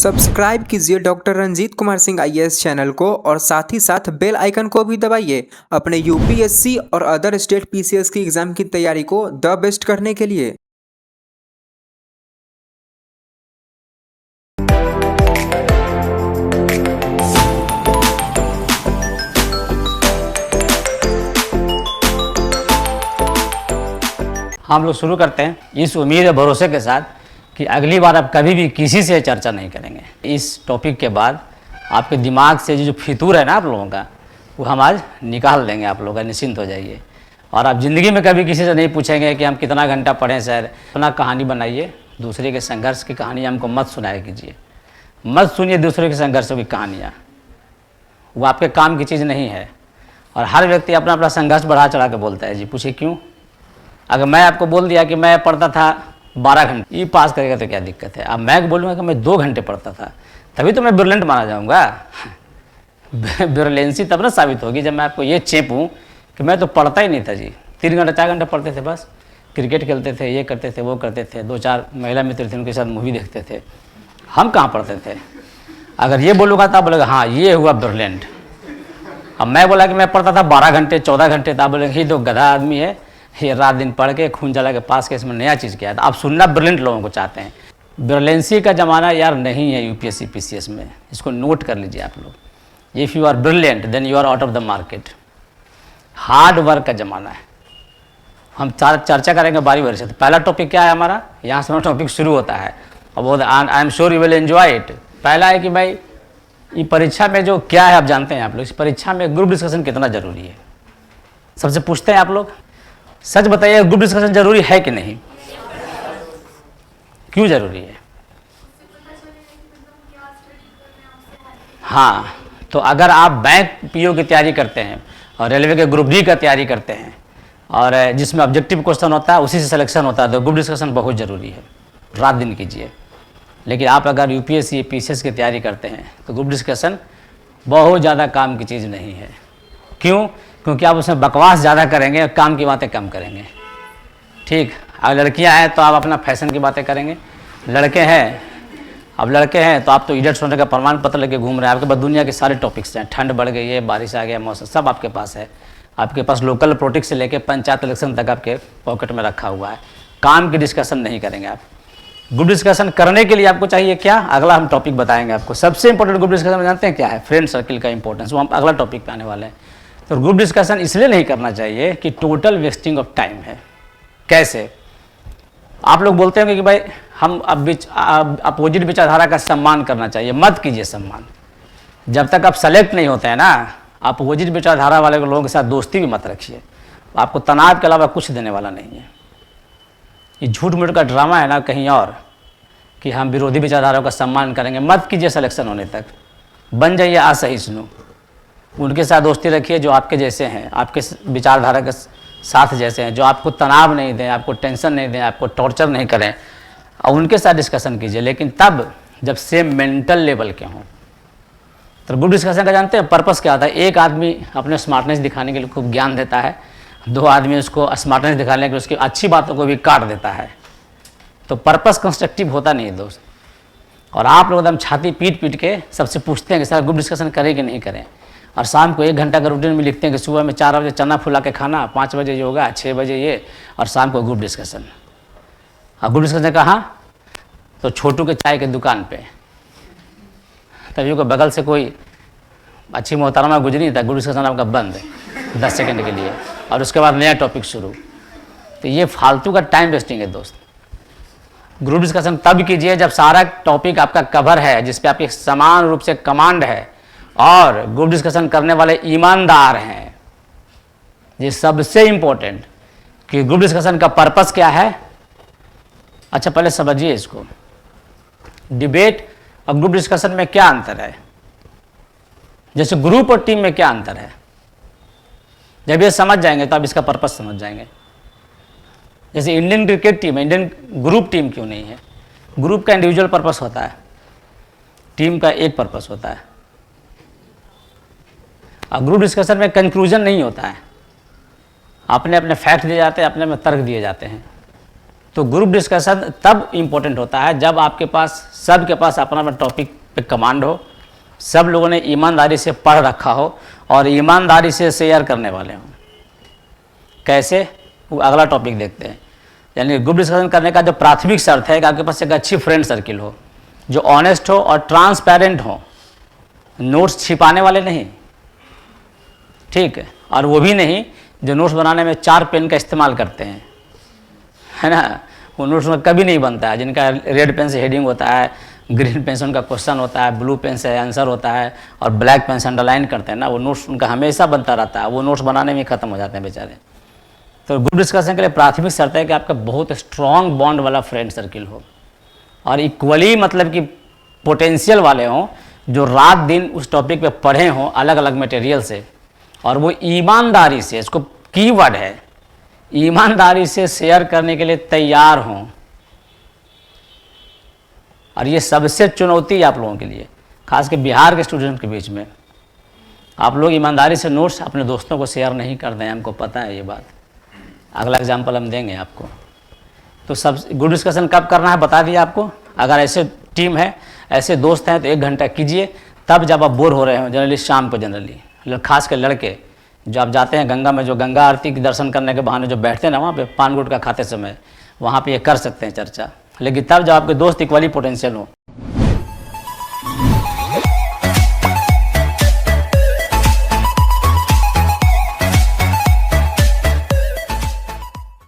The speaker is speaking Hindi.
सब्सक्राइब कीजिए doctor Ranjit Kumar Singh IAS channel को और साथ ही साथ बेल आइकन को भी दबाइए अपने यूपीएससी और अदर स्टेट पीसीएस की एग्जाम की तैयारी को द बेस्ट करने के लिए। हम लोग शुरू करते हैं इस उम्मीद और भरोसे के साथ कि अगली बार आप कभी भी किसी से चर्चा नहीं करेंगे। इस टॉपिक के बाद आपके दिमाग से जो फितूर है ना आप लोगों का, वो हम आज निकाल देंगे। आप लोग निश्चिंत हो जाइए और आप ज़िंदगी में कभी किसी से नहीं पूछेंगे कि हम कितना घंटा पढ़ें सर। अपना कहानी बनाइए, दूसरे के संघर्ष की कहानी हमको मत सुनाया कीजिए, मत सुनिए दूसरे के संघर्षों की कहानियाँ, वो आपके काम की चीज़ नहीं है। और हर व्यक्ति अपना अपना संघर्ष बढ़ा चढ़ा के बोलता है। जी पूछिए क्यों? अगर मैं आपको बोल दिया कि मैं पढ़ता था 12 घंटे, ई पास करेगा तो क्या दिक्कत है? अब मैं बोलूँगा कि मैं 2 घंटे पढ़ता था, तभी तो मैं ब्रिलियंट माना जाऊँगा। ब्रिलियंसी तब ना साबित होगी जब मैं आपको ये चेपूँ कि मैं तो पढ़ता ही नहीं था जी। 3 घंटे 4 घंटे पढ़ते थे, बस क्रिकेट खेलते थे, ये करते थे, वो करते थे, 2-4 महिला मित्र थे उनके साथ मूवी देखते थे। हम कहाँ पढ़ते थे? अगर ये बोलूँगा तो आप बोलेगा हाँ ये हुआ ब्रिलियंट। अब मैं बोला कि मैं पढ़ता था 12 घंटे 14 घंटे, तो आप बोलेंगे ये तो गधा आदमी है, ये रात दिन पढ़ के खून जला के पास के इसमें नया चीज़ किया है। तो आप सुनना ब्रिलियंट लोगों को चाहते हैं। ब्रिलियंसी का ज़माना यार नहीं है यूपीएससी पीसीएस में, इसको नोट कर लीजिए आप लोग। If you are brilliant then you are out of the market. Hard work का ज़माना है। हम चर्चा करेंगे बारी बारी से। तो पहला टॉपिक क्या है हमारा? यहाँ से हमारा टॉपिक शुरू होता है और वो I am sure you will enjoy it. पहला है कि भाई ये परीक्षा में जो क्या है आप जानते हैं आप लोग, इस परीक्षा में ग्रुप डिस्कशन कितना ज़रूरी है? सबसे पूछते हैं आप लोग, सच बताइए ग्रुप डिस्कशन जरूरी है कि नहीं? क्यों जरूरी है? हाँ, तो अगर आप बैंक पीओ की तैयारी करते हैं और रेलवे के ग्रुप डी का तैयारी करते हैं और जिसमें ऑब्जेक्टिव क्वेश्चन होता है उसी से सिलेक्शन होता है, तो ग्रुप डिस्कशन बहुत ज़रूरी है, रात दिन कीजिए। लेकिन आप अगर यूपीएससी पीसीएस की तैयारी करते हैं तो ग्रुप डिस्कशन बहुत ज़्यादा काम की चीज़ नहीं है। क्यों? क्योंकि आप उसमें बकवास ज़्यादा करेंगे और काम की बातें कम करेंगे। ठीक, अगर लड़कियां हैं तो आप अपना फैशन की बातें करेंगे, लड़के हैं तो आप तो इडियट्स होने का प्रमाण पत्र लेके घूम रहे हैं। आपके पास दुनिया के सारे टॉपिक्स हैं, ठंड बढ़ गई है, बारिश आ गया, मौसम सब आपके पास है। आपके पास लोकल पॉलिटिक्स से लेकर पंचायत इलेक्शन तक आपके पॉकेट में रखा हुआ है। काम की डिस्कशन नहीं करेंगे आप। ग्रुप डिस्कशन करने के लिए आपको चाहिए क्या? अगला हम टॉपिक बताएंगे आपको। सबसे इंपॉर्टेंट ग्रुप डिस्कशन में जानते हैं क्या है? फ्रेंड सर्किल का इंपॉर्टेंस, वो हम अगला टॉपिक पे आने वाले हैं। तो ग्रुप डिस्कशन इसलिए नहीं करना चाहिए कि टोटल वेस्टिंग ऑफ टाइम है। कैसे? आप लोग बोलते हैं कि भाई हम अपोजिट विचारधारा का सम्मान करना चाहिए। मत कीजिए सम्मान। जब तक आप सेलेक्ट नहीं होते हैं ना, अपोजिट विचारधारा वाले लोगों के साथ दोस्ती भी मत रखिए। आपको तनाव के अलावा कुछ देने वाला नहीं है। ये झूठ मूठ का ड्रामा है ना कहीं और, कि हम विरोधी विचारधारा का सम्मान करेंगे। मत कीजिए सिलेक्शन होने तक। बन जाइए असहिष्णु। उनके साथ दोस्ती रखिए जो आपके जैसे हैं, आपके विचारधारा के साथ जैसे हैं, जो आपको तनाव नहीं दें, आपको टेंशन नहीं दें, आपको टॉर्चर नहीं करें, और उनके साथ डिस्कशन कीजिए। लेकिन तब जब सेम मेंटल लेवल के हों। तो ग्रुप डिस्कशन का जानते हैं पर्पस क्या होता है? एक आदमी अपने स्मार्टनेस दिखाने के लिए खूब ज्ञान देता है, 2 आदमी उसको स्मार्टनेस दिखाने के लिए उसकी अच्छी बातों को भी काट देता है। तो पर्पस कंस्ट्रक्टिव होता नहीं है दोस्त। और आप लोग एकदम छाती पीट पीट के सबसे पूछते हैं कि सर ग्रुप डिस्कशन करें कि नहीं करें, और शाम को 1 घंटा का रूटीन में लिखते हैं कि सुबह में 4 बजे चना फुला के खाना, 5 बजे योगा, 6 बजे ये, और शाम को ग्रुप डिस्कशन। और ग्रुप डिस्कशन कहाँ? तो छोटू के चाय के दुकान पे। तभी को बगल से कोई अच्छी मोहतरमा गुजरी था, ग्रुप डिस्कशन आपका बंद 10 सेकंड के लिए, और उसके बाद नया टॉपिक शुरू। तो ये फालतू का टाइम वेस्टिंग है दोस्त। ग्रुप डिस्कशन तब कीजिए जब सारा टॉपिक आपका कवर है, जिस पे आपकी समान रूप से कमांड है, और ग्रुप डिस्कशन करने वाले ईमानदार हैं। ये सबसे इंपॉर्टेंट कि ग्रुप डिस्कशन का पर्पस क्या है। अच्छा पहले समझिए इसको। डिबेट और ग्रुप डिस्कशन में क्या अंतर है? जैसे ग्रुप और टीम में क्या अंतर है, जब ये समझ जाएंगे तो आप इसका पर्पस समझ जाएंगे। जैसे इंडियन क्रिकेट टीम है, इंडियन ग्रुप टीम क्यों नहीं है? ग्रुप का इंडिविजुअल पर्पस होता है, टीम का एक पर्पस होता है। और ग्रुप डिस्कशन में कंक्लूजन नहीं होता है, अपने अपने फैक्ट दिए जाते हैं, अपने में तर्क दिए जाते हैं। तो ग्रुप डिस्कशन तब इम्पोर्टेंट होता है जब आपके पास सबके पास अपना अपना टॉपिक पे कमांड हो, सब लोगों ने ईमानदारी से पढ़ रखा हो और ईमानदारी से शेयर करने वाले हों। कैसे, वो अगला टॉपिक देखते हैं। यानी ग्रुप डिस्कशन करने का जो प्राथमिक शर्त है कि आपके पास एक अच्छी फ्रेंड सर्किल हो, जो ऑनेस्ट हो और ट्रांसपेरेंट हो, नोट्स छिपाने वाले नहीं, ठीक है, और वो भी नहीं जो नोट्स बनाने में 4 पेन का इस्तेमाल करते हैं, है ना, वो नोट्स में कभी नहीं बनता है। जिनका रेड पेन से हेडिंग होता है, ग्रीन पेन से उनका क्वेश्चन होता है, ब्लू पेन से आंसर होता है और ब्लैक पेन से अंडरलाइन करते हैं ना, वो नोट्स उनका हमेशा बनता रहता है, वो नोट्स बनाने में ख़त्म हो जाते हैं बेचारे। तो ग्रुप डिस्कशन के लिए प्राथमिक शर्त है कि आपका बहुत स्ट्रॉन्ग बॉन्ड वाला फ्रेंड सर्किल हो और इक्वली मतलब कि पोटेंशियल वाले हों, जो रात दिन उस टॉपिक पे पढ़े हों अलग अलग मटेरियल से, और वो ईमानदारी से, इसको कीवर्ड है, ईमानदारी से शेयर करने के लिए तैयार हों। और ये सबसे चुनौती है आप लोगों के लिए, खास के बिहार के स्टूडेंट के बीच में। आप लोग ईमानदारी से नोट्स अपने दोस्तों को शेयर नहीं करते हैं, हमको पता है ये बात। अगला एग्जाम्पल हम देंगे आपको। तो सब ग्रुप डिस्कशन कब करना है बता दिया आपको। अगर ऐसे टीम है, ऐसे दोस्त हैं तो 1 घंटा कीजिए, तब जब आप बोर हो रहे हो, जनरली शाम को, जनरली खास कर लड़के जो आप जाते हैं गंगा में, जो गंगा आरती के दर्शन करने के बहाने जो बैठते हैं ना वहाँ पे पान गुटखा खाते समय, वहाँ पे ये कर सकते हैं चर्चा। लेकिन तब जब आपके दोस्त इक्वली पोटेंशियल हो,